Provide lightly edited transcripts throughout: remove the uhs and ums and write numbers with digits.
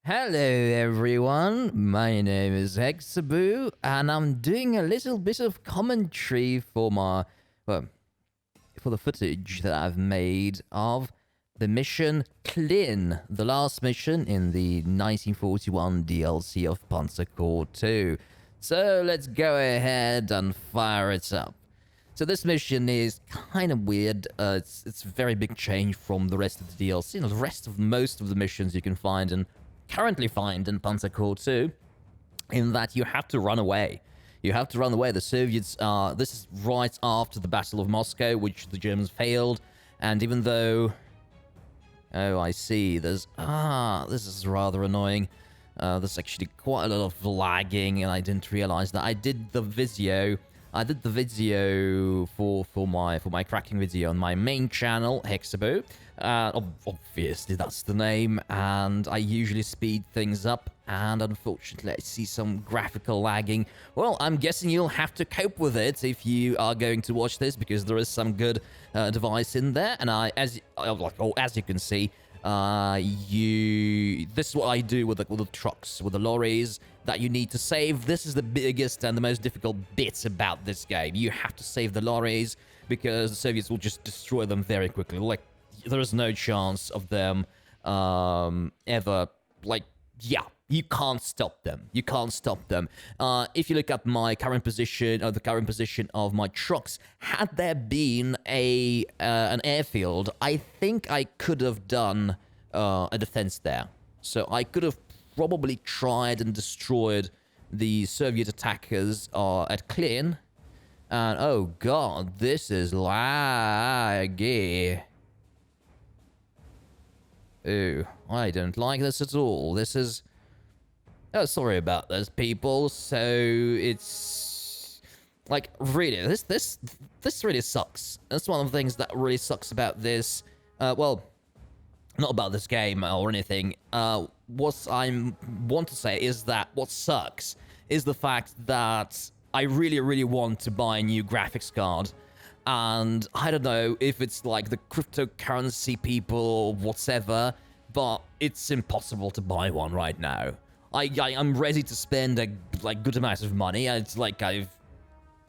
Hello everyone, my name is Hexaboo, and I'm doing a little bit of commentary for well, for the footage that I've made of the mission Klin, the last mission in the 1941 DLC of Panzer Corps 2. So let's go ahead and fire it up. So this mission is kind of weird. It's a very big change from the rest of the DLC. The rest of most of the missions you can currently find in Panzer Corps 2, in that you have to run away. You have to run away. The Soviets are... This is right after the Battle of Moscow, which the Germans failed. And even though... Oh, I see. This is rather annoying. There's actually quite a lot of lagging, and I didn't realize that. I did the video for my cracking video on my main channel, Hexaboo. Obviously, that's the name, and I usually speed things up, and unfortunately, I see some graphical lagging. Well, I'm guessing you'll have to cope with it if you are going to watch this, because there is some good device in there, and as you can see, this is what I do with the trucks, with the lorries that you need to save. This is the biggest and the most difficult bit about this game. You have to save the lorries because the Soviets will just destroy them very quickly. Like, there is no chance of them ever, you can't stop them. You can't stop them. If you look at my current position, or the current position of my trucks, had there been an airfield, I think I could have done a defense there. So I could have probably tried and destroyed the Soviet attackers at Klin. And oh god, this is laggy. Ooh, I don't like this at all. This is... Oh, sorry about this, people. So it's like, really, this really sucks. That's one of the things that really sucks about this. Well, not about this game or anything. What I want to say is that what sucks is the fact that I really, really want to buy a new graphics card. And I don't know if it's like the cryptocurrency people or whatever, but it's impossible to buy one right now. I'm ready to spend a good amount of money. It's like I've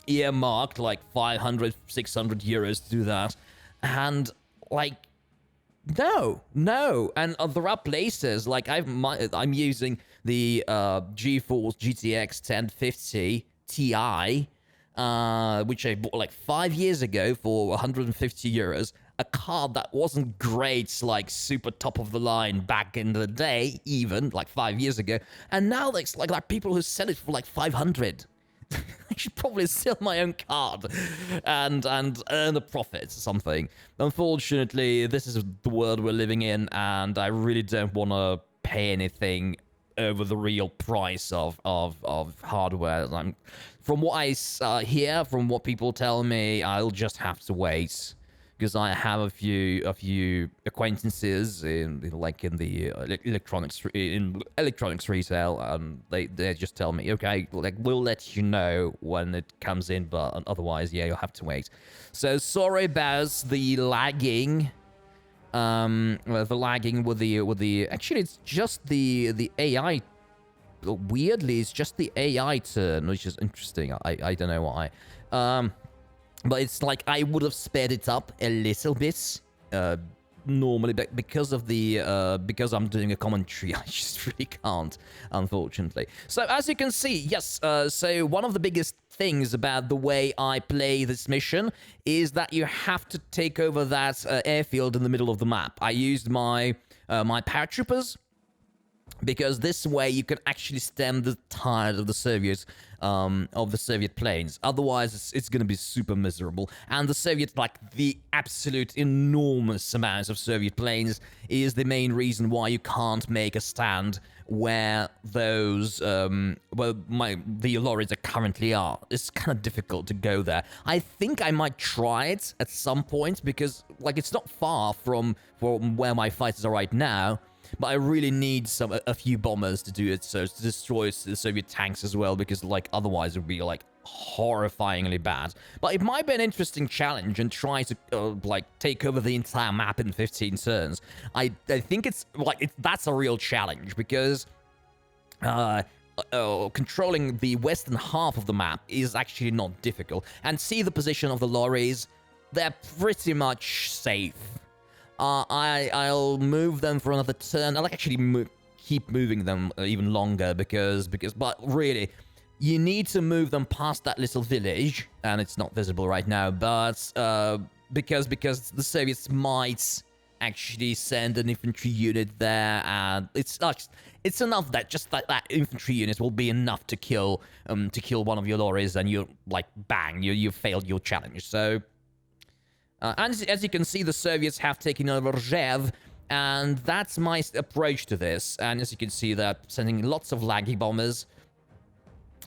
earmarked like 500, 600 euros to do that. And like, no. And there are places like I'm using the GeForce GTX 1050 Ti, which I bought like 5 years ago for 150 euros. A card that wasn't great, like super top of the line back in the day, even like 5 years ago. And now there's like people who sell it for like 500. I should probably sell my own card and earn a profit or something. Unfortunately, this is the world we're living in, and I really don't want to pay anything over the real price of hardware. From what I hear, from what people tell me, I'll just have to wait, because I have a few acquaintances in the electronics retail, and they just tell me, okay, like, we'll let you know when it comes in, but otherwise, yeah, you'll have to wait. So sorry about the lagging. The lagging with the actually, it's just the AI. Weirdly, it's just the AI turn, which is interesting. I don't know why. But it's like I would have sped it up a little bit normally, but because I'm doing a commentary, I just really can't, unfortunately. So as you can see, yes, so one of the biggest things about the way I play this mission is that you have to take over that airfield in the middle of the map. I used my paratroopers, because this way you can actually stem the tide of the Soviet planes. Otherwise, it's going to be super miserable. And the Soviet, like the absolute enormous amounts of Soviet planes, is the main reason why you can't make a stand where those the lorries are currently are. It's kind of difficult to go there. I think I might try it at some point, because like it's not far from where my fighters are right now. But I really need a few bombers to do it, so to destroy the Soviet tanks as well, because like otherwise it would be like horrifyingly bad. But it might be an interesting challenge and try to like take over the entire map in 15 turns. I think it's like that's a real challenge, because controlling the western half of the map is actually not difficult. And see the position of the lorries, they're pretty much safe. I'll move them for another turn. I'll actually keep moving them even longer, but really, you need to move them past that little village, and it's not visible right now, but because the Soviets might actually send an infantry unit there, and it's enough that just that infantry unit will be enough to kill one of your lorries, and you're like bang, you failed your challenge. So and as you can see, the Soviets have taken over Rzev, and that's my approach to this. And as you can see, they're sending lots of laggy bombers.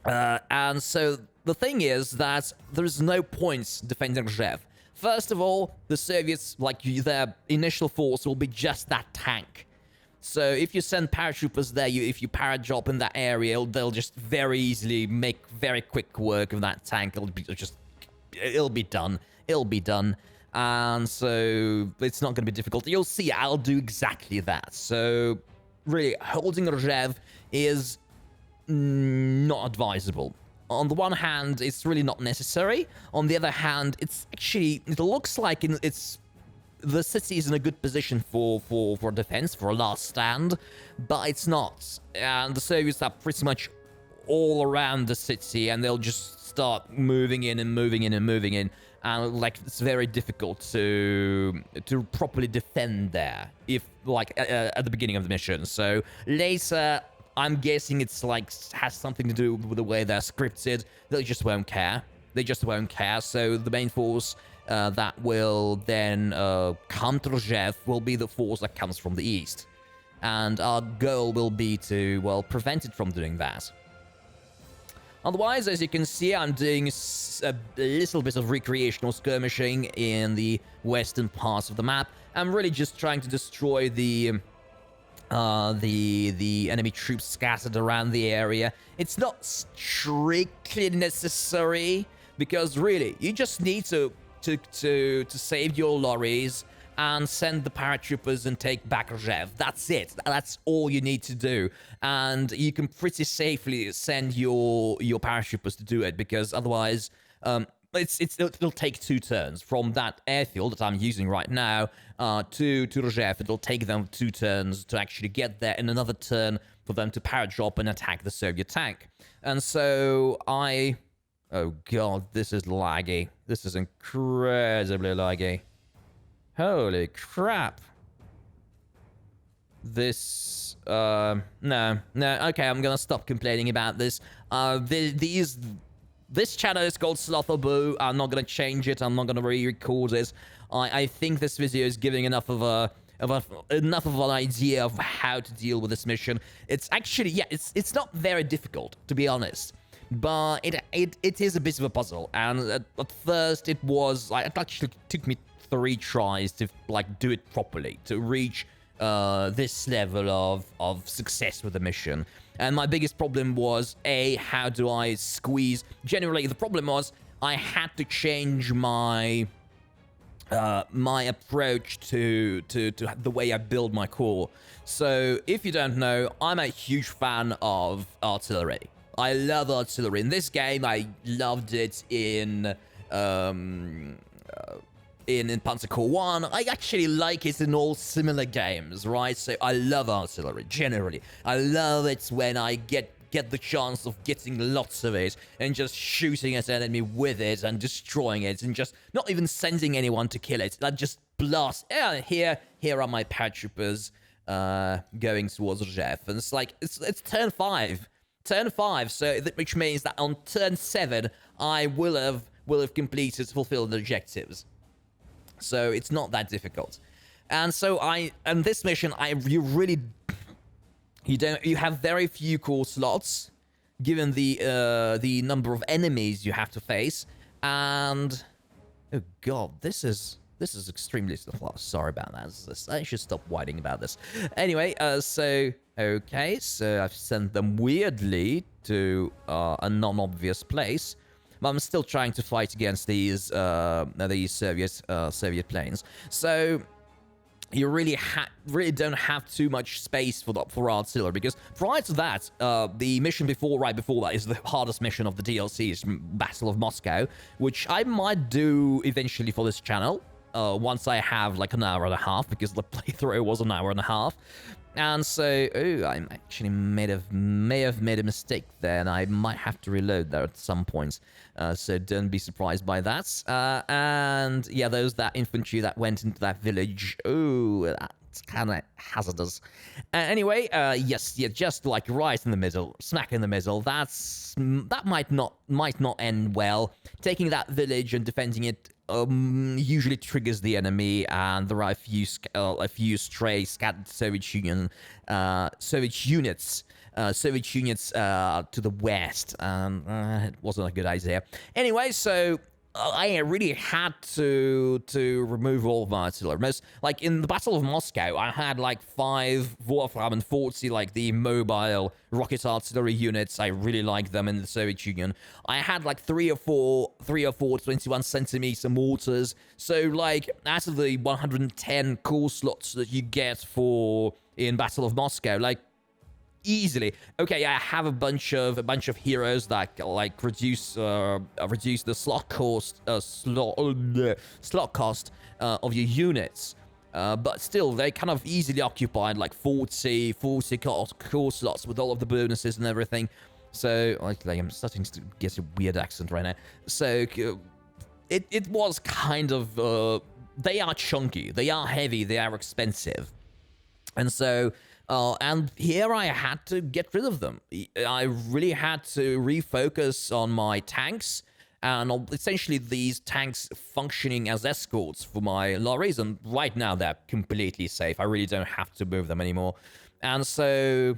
And so the thing is that there's no points defending Rzev. First of all, the Soviets, like their initial force, will be just that tank. So if you send paratroopers there, if you paradrop in that area, they'll just very easily make very quick work of that tank. It'll be done. It'll be done. And so it's not going to be difficult. You'll see I'll do exactly that. So really, holding Rzev is not advisable. On the one hand, it's really not necessary. On the other hand, it looks like the city is in a good position for defense, for a last stand, but it's not. And the Soviets are pretty much all around the city, and they'll just start moving in and moving in and moving in. And like it's very difficult to properly defend there if like at the beginning of the mission. So later, I'm guessing it's like has something to do with the way they're scripted. They just won't care. They just won't care. So the main force that will then come to Rzev will be the force that comes from the east, and our goal will be to prevent it from doing that. Otherwise, as you can see, I'm doing a little bit of recreational skirmishing in the western parts of the map. I'm really just trying to destroy the enemy troops scattered around the area. It's not strictly necessary, because really, you just need to save your lorries and send the paratroopers and take back Rzev. That's it. That's all you need to do. And you can pretty safely send your paratroopers to do it, because otherwise, it'll take 2 turns from that airfield that I'm using right now to Rzev. It'll take them 2 turns to actually get there, and another turn for them to paradrop and attack the Soviet tank. And so oh god, this is laggy. This is incredibly laggy. Holy crap. This, no, okay, I'm gonna stop complaining about this. This channel is called Slotherbu. I'm not gonna change it. I'm not gonna re-record it. I think this video is giving enough of an idea of how to deal with this mission. It's actually, yeah, it's not very difficult, to be honest. But it is a bit of a puzzle. And at first it was, like, it actually took me 3 tries to like do it properly, to reach this level of success with the mission. And my biggest problem was how do I squeeze? Generally, the problem was I had to change my my approach to the way I build my corps. So if you don't know, I'm a huge fan of artillery. I love artillery. In this game, I loved it in Panzer Corps 1. I actually like it in all similar games, right? So I love artillery, generally. I love it when I get the chance of getting lots of it and just shooting at an enemy with it and destroying it and just not even sending anyone to kill it. I just blast. Yeah, here are my paratroopers going towards Rzev. And it's like, it's turn 5. Turn 5, so which means that on turn 7, I will have fulfilled the objectives. So it's not that difficult. And so this mission, you have very few core slots, given the number of enemies you have to face. And oh god, this is This is extremely... Well, sorry about that. I should stop whining about this. Anyway, so... Okay, so I've sent them weirdly to a non-obvious place. But I'm still trying to fight against these Soviet planes. So... You really don't have too much space for artillery, because prior to that, the mission right before that is the hardest mission of the DLC, is Battle of Moscow, which I might do eventually for this channel, once I have like an hour and a half, because the playthrough was an hour and a half. And so, I actually may have made a mistake there, and I might have to reload there at some point. So don't be surprised by that. And yeah, that infantry that went into that village. Oh, that's kind of hazardous. Anyway, yes, yeah, just like right in the middle, smack in the middle. That might not end well. Taking that village and defending it usually triggers the enemy, and there are a few stray scattered Soviet units to the west. It wasn't a good idea. Anyway, so I really had to remove all of my artillery. Like in the Battle of Moscow, I had like 5 Wolfram and 40, like the mobile rocket artillery units. I really like them in the Soviet Union. I had like 3 or 4 21-centimeter mortars. So like out of the 110 core slots that you get in Battle of Moscow, like easily. Okay, I have a bunch of heroes that like reduce the slot cost of your units. But still, they kind of easily occupied like 40 core slots with all of the bonuses and everything. So like I'm starting to get a weird accent right now. So it was kind of they are chunky, they are heavy, they are expensive, and so. And here I had to get rid of them. I really had to refocus on my tanks, and essentially these tanks functioning as escorts for my lorries, and right now they're completely safe. I really don't have to move them anymore. And so...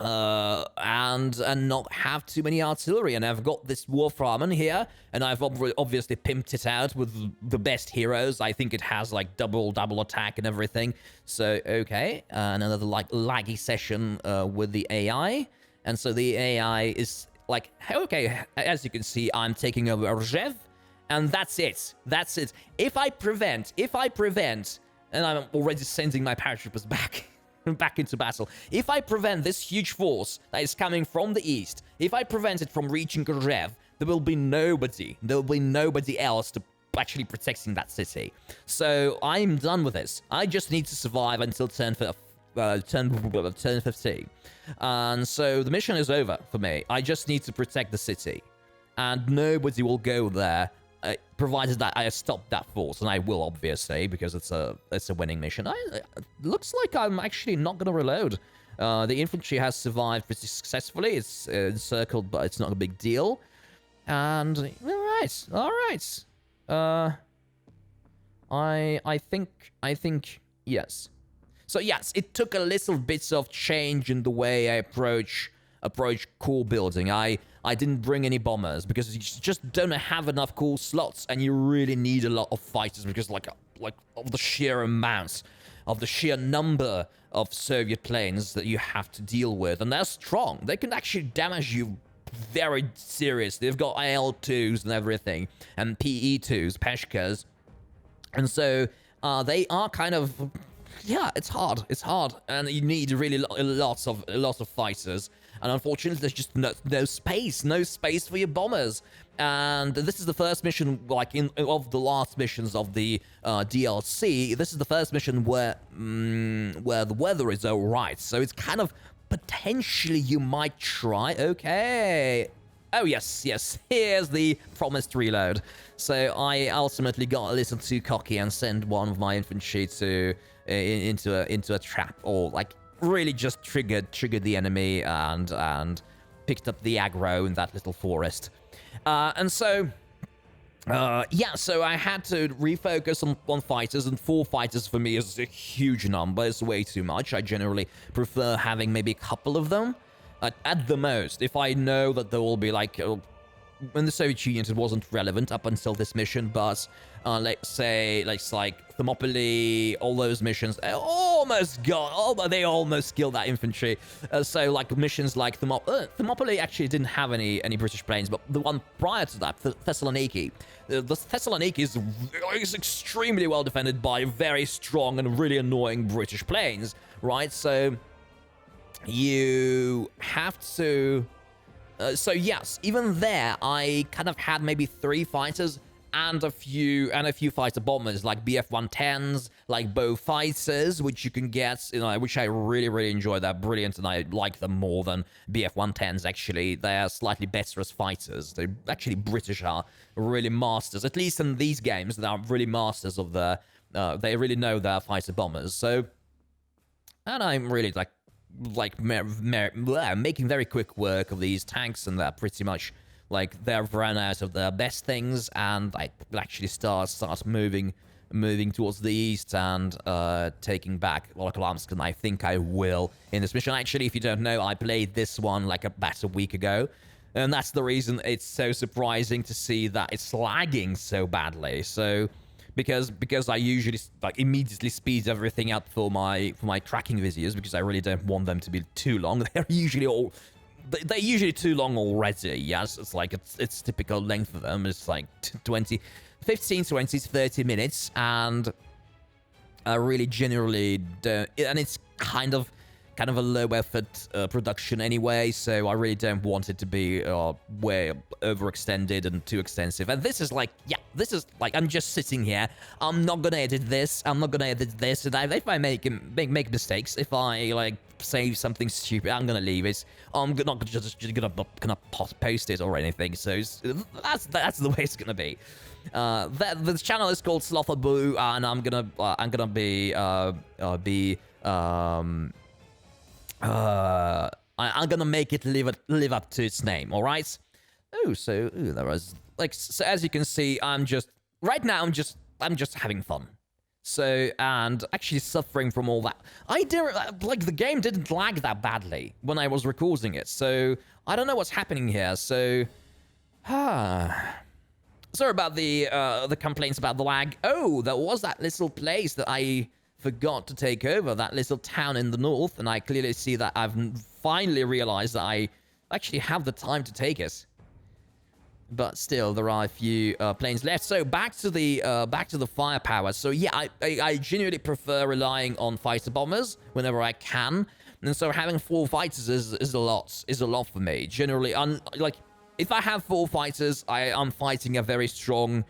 and not have too many artillery, and I've got this Wolframen here, and I've obviously pimped it out with the best heroes. I think it has like double attack and everything. So okay, another like laggy session with the AI, and so the AI is like, okay, as you can see, I'm taking over Rzhev, and that's it. If I prevent, and I'm already sending my paratroopers back into battle. If I prevent this huge force that is coming from the east, if I prevent it from reaching Rzhev, there will be nobody else to actually protecting that city. So I'm done with this. I just need to survive until turn 15. And so the mission is over for me. I just need to protect the city, and nobody will go there, provided that I stop that force, and I will obviously, because it's a winning mission. Looks like I'm actually not going to reload. The infantry has survived pretty successfully. It's encircled, but it's not a big deal. And all right. I think yes. So yes, it took a little bit of change in the way I approach core building. I didn't bring any bombers because you just don't have enough core slots, and you really need a lot of fighters because like of the sheer amount, of the sheer number of Soviet planes that you have to deal with, and they're strong. They can actually damage you very seriously. They've got IL-2s and everything, and PE-2s, Peshkas, and so they are kind of, yeah, it's hard, and you need really lots of fighters. And unfortunately, there's just no space for your bombers. And this is the first mission, like of the last missions of the DLC. This is the first mission where the weather is all right. So it's kind of potentially you might try. Okay. Oh yes. Here's the promised reload. So I ultimately got a little too cocky and sent one of my infantry into a trap, or like really just triggered the enemy and picked up the aggro in that little forest. And so so I had to refocus on fighters, and 4 fighters for me is a huge number. It's way too much. I generally prefer having maybe a couple of them at the most. If I know that there will be like in the Soviet Union, it wasn't relevant up until this mission, but let's say, like Thermopylae, all those missions, they almost killed that infantry. So, like, missions like Thermopylae actually didn't have any British planes, but the one prior to that, Thessaloniki, the Thessaloniki is extremely well defended by very strong and really annoying British planes, right? So, you have to... so yes, even there, I kind of had maybe 3 fighters and a few fighter bombers, like BF-110s, like bow fighters, which you can get, which I really enjoy. They're brilliant, and I like them more than BF-110s, actually. They're slightly better as fighters. They actually, British are really masters, at least in these games, they are really masters of they really know their fighter bombers. So, and I'm really, making very quick work of these tanks, and they're pretty much they've run out of their best things, and I will actually start moving towards the east and taking back Volokhovsk, and I think I will in this mission. Actually, if you don't know, I played this one about a week ago, and that's the reason it's so surprising to see that it's lagging so badly. So because I usually immediately speed everything up for my tracking videos, because I really don't want them to be too long. They're usually too long already. Yes, it's typical length for them. It's like 15, 20, 30 minutes, and I really generally don't, and it's kind of a low effort production anyway, so I really don't want it to be way overextended and too extensive. And this is I'm just sitting here. I'm not gonna edit this. And if I make mistakes, if I say something stupid, I'm gonna leave it. I'm not just gonna post it or anything. So that's the way it's gonna be. The channel is called Slothabu, and I'm gonna I'm gonna make it live up to its name. All right. There was so as you can see, I'm just having fun. So, and actually suffering from all that. The game didn't lag that badly when I was recording it. So I don't know what's happening here. So, sorry about the complaints about the lag. Oh, there was that little place that I forgot to take over, that little town in the north, and I clearly see that I've finally realized that I actually have the time to take it. But still, there are a few planes left. So back to the firepower. So yeah, I genuinely prefer relying on fighter bombers whenever I can, and so having 4 fighters is a lot for me. Generally, if I have 4 fighters, I'm fighting a very strong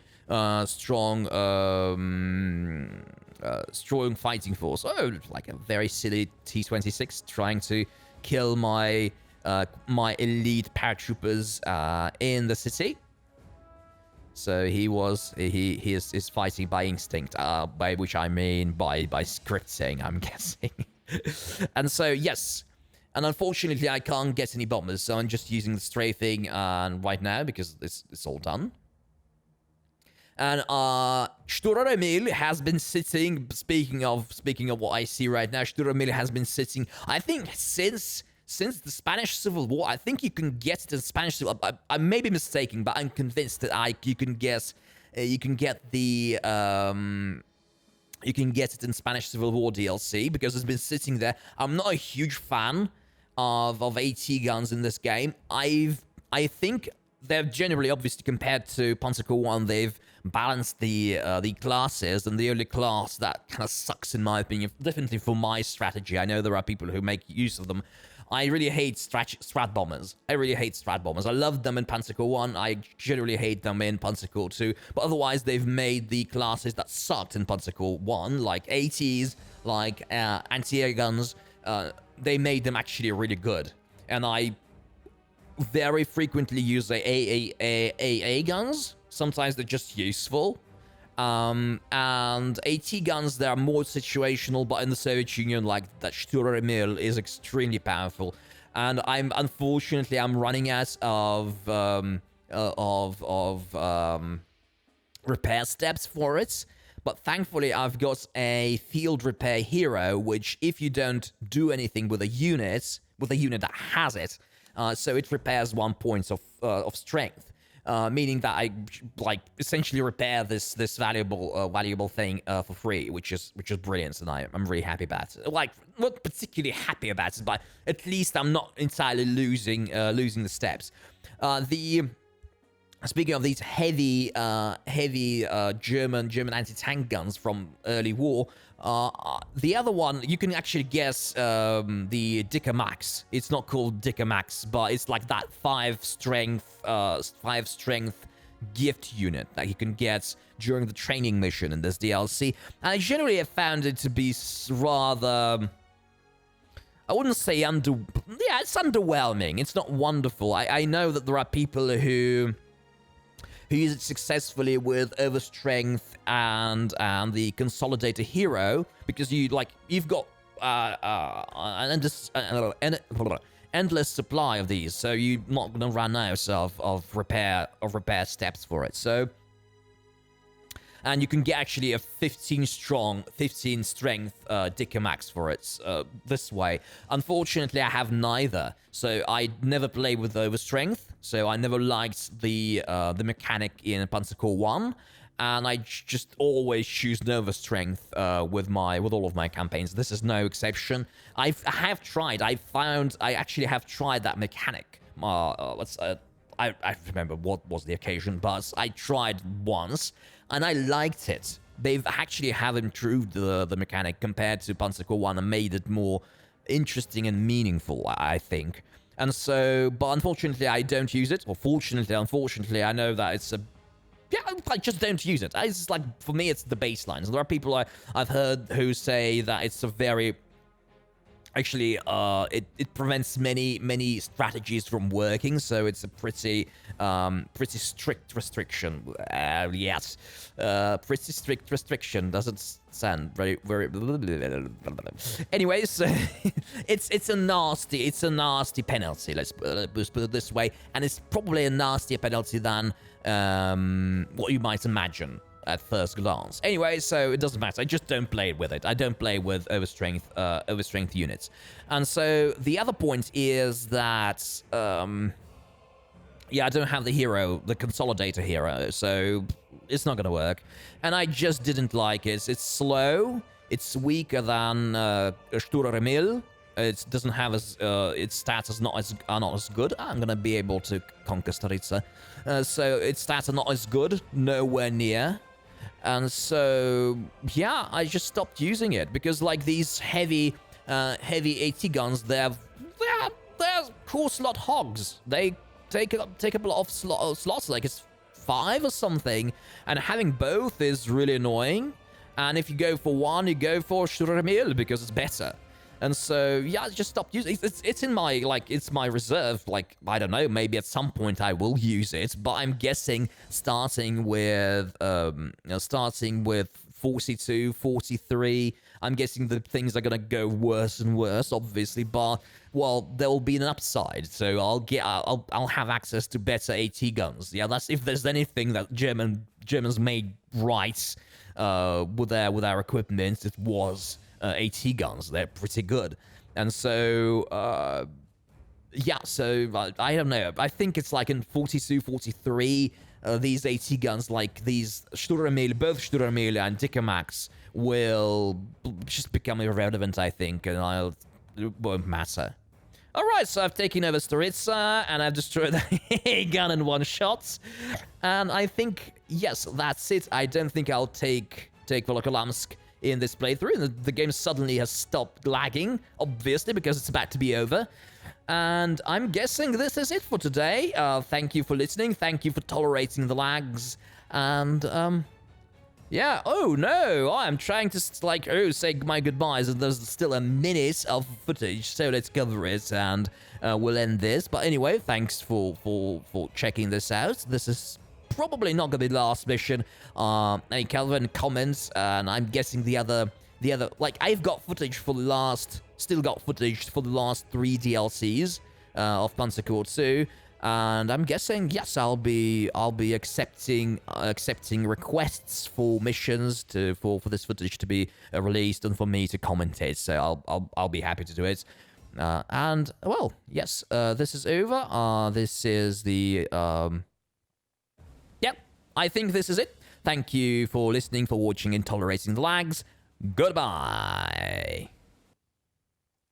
fighting force. Like a very silly T-26 trying to kill my elite paratroopers in the city. So he is fighting by instinct, by which I mean by scripting, I'm guessing. And so yes, and unfortunately I can't get any bombers, so I'm just using the strafing right now because it's all done. And Sturm Emil has been sitting. Speaking of what I see right now, Sturm Emil has been sitting, I think, since the Spanish Civil War. I think you can get it in Spanish Civil War. I may be mistaken, but I'm convinced that you can get it in Spanish Civil War DLC because it's been sitting there. I'm not a huge fan of AT guns in this game. I think they're generally, obviously, compared to Panzer Corps 1, they've balanced the classes, and the only class that kind of sucks, in my opinion, definitely for my strategy. I know there are people who make use of them. I really hate strat bombers. I love them in Panzer Corps 1. I generally hate them in Panzer Corps 2. But otherwise, they've made the classes that sucked in Panzer Corps 1, like ATs, like anti-air guns. They made them actually really good. And I very frequently use AA guns. Sometimes they're just useful. And AT guns, they're more situational, but in the Soviet Union, like that Sturm Emil is extremely powerful. And I'm running out of repair steps for it. But thankfully, I've got a field repair hero, which if you don't do anything with a unit that has it, so it repairs 1 point of strength. meaning that I like essentially repair this valuable thing for free, which is brilliant, and I'm really happy about it. Like, not particularly happy about it, but at least I'm not entirely losing the steps. Speaking of these heavy German anti-tank guns from early war, the other one, you can actually guess the Dicker Max. It's not called Dicker Max, but it's like that 5 strength gift unit that you can get during the training mission in this DLC. And I generally have found it to be rather... I wouldn't say yeah, it's underwhelming. It's not wonderful. I know that there are people who use it successfully with overstrength and the consolidator hero, because you've got an endless supply of these, so you're not gonna run out of repair steps for it. So, and you can get actually a 15 strength Dicker Max for it this way. Unfortunately, I have neither, so I never play with overstrength. So I never liked the mechanic in Panzer Corps 1, and I just always choose Nova Strength with all of my campaigns. This is no exception. I actually have tried that mechanic. I remember what was the occasion, but I tried once, and I liked it. They've actually have improved the mechanic compared to Panzer Corps 1 and made it more interesting and meaningful, I think. And so, but unfortunately, I don't use it. Or fortunately, unfortunately, I know that it's yeah, I just don't use it. It's just like, for me, it's the baseline. So there are people I've heard who say that it's a very... Actually, it prevents many strategies from working, so it's a pretty strict restriction. Yes, pretty strict restriction. Doesn't sound very. Anyways, it's a nasty penalty. Let's put it this way, and it's probably a nastier penalty than what you might imagine at first glance. Anyway, so it doesn't matter. I just don't play with it. I don't play with overstrength units. And so the other point is that yeah, I don't have the consolidator hero, so it's not gonna work. And I just didn't like it. It's slow. It's weaker than Sturrer Emil. It doesn't have its stats are not as good. I'm gonna be able to conquer Staritsa. So its stats are not as good, nowhere near. And so, yeah, I just stopped using it because, like, these heavy AT guns, they're core slot hogs. They take up a lot of slots, like it's 5 or something, and having both is really annoying. And if you go for one, you go for Sturmil because it's better. And so, yeah, I just stopped using it. It's in my, like, it's my reserve. Like, I don't know, maybe at some point I will use it, but I'm guessing starting with 42, 43, I'm guessing the things are gonna go worse and worse, obviously, but, well, there will be an upside, so I'll have access to better AT guns. Yeah, that's if there's anything that Germans made right with their equipment, it was AT guns. They're pretty good. And so, yeah, so I don't know. I think it's like in 42, 43, these AT guns, like these Sturmil, both Sturmil and Dicker Max, will just become irrelevant, I think, and it won't matter. Alright, so I've taken over Staritsa, and I've destroyed a gun in one shot. And I think, yes, that's it. I don't think I'll take Volokholamsk in this playthrough. The game suddenly has stopped lagging, obviously, because it's about to be over. And I'm guessing this is it for today. Thank you for listening. Thank you for tolerating the lags. And, yeah, oh no, I'm trying to, like, say my goodbyes, and there's still a minute of footage, so let's cover it, and we'll end this. But anyway, thanks for checking this out. This is probably not gonna be the last mission. Any Calvin comments, and I'm guessing the other, like, I've got footage for the last, still got footage for the last 3 DLCs of Panzer Corps 2. And I'm guessing, yes, I'll be accepting requests for missions for this footage to be released and for me to commentate. So I'll be happy to do it. And well, yes, this is over. This is the I think this is it. Thank you for listening, for watching, and tolerating the lags. Goodbye.